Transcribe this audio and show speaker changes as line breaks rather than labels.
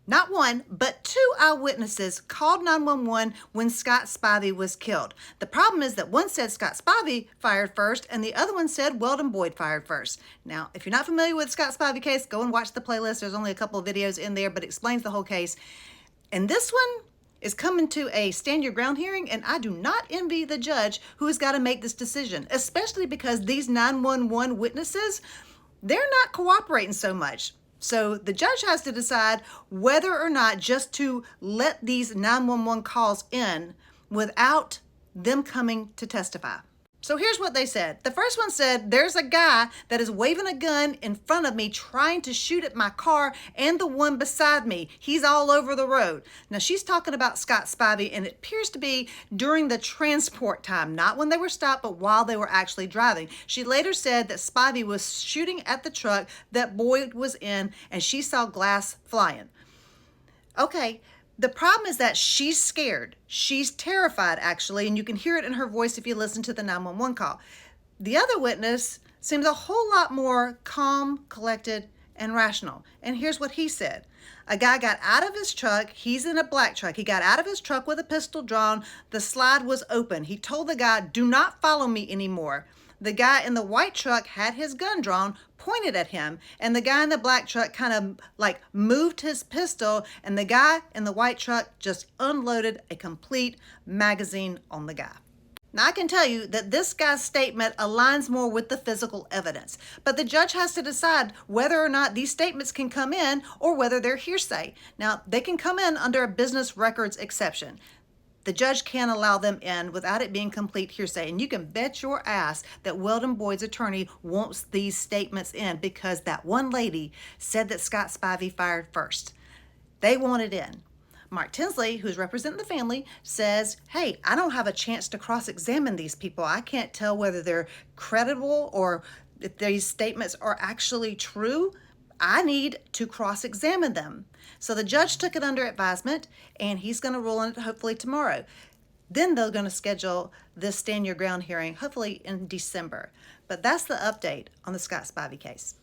Not one, but two eyewitnesses called 911 when Scott Spivey was killed. The problem is that one said Scott Spivey fired first and the other one said Weldon Boyd fired first. Now, if you're not familiar with the Scott Spivey case, go and watch the playlist. There's only a couple of videos in there, but it explains the whole case. And this one is coming to a stand your ground hearing, and I do not envy the judge who has got to make this decision, especially because these 911 witnesses, they're not cooperating so much. So the judge has to decide whether or not just to let these 911 calls in without them coming to testify. So here's what they said. The first one said, there's a guy that is waving a gun in front of me trying to shoot at my car and the one beside me. He's all over the road. Now she's talking about Scott Spivey, and it appears to be during the transport time, not when they were stopped, but while they were actually driving. She later said that Spivey was shooting at the truck that Boyd was in, and she saw glass flying. Okay, the problem is that she's scared. She's terrified, actually, and you can hear it in her voice if you listen to the 911 call. The other witness seems a whole lot more calm, collected, and rational. And here's what he said. A guy got out of his truck. He's in a black truck. He got out of his truck with a pistol drawn. The slide was open. He told the guy, do not follow me anymore. The guy in the white truck had his gun drawn, pointed at him, and the guy in the black truck kind of like moved his pistol, and the guy in the white truck just unloaded a complete magazine on the guy. Now, I can tell you that this guy's statement aligns more with the physical evidence, but the judge has to decide whether or not these statements can come in or whether they're hearsay. Now, they can come in under a business records exception. The judge can't allow them in without it being complete hearsay. And you can bet your ass that Weldon Boyd's attorney wants these statements in because that one lady said that Scott Spivey fired first. They want it in. Mark Tinsley, who's representing the family, says, hey, I don't have a chance to cross-examine these people. I can't tell whether they're credible or if these statements are actually true. I need to cross-examine them. So the judge took it under advisement, and he's going to rule on it hopefully tomorrow. Then they're going to schedule this stand your ground hearing hopefully in December. But that's the update on the Scott Spivey case.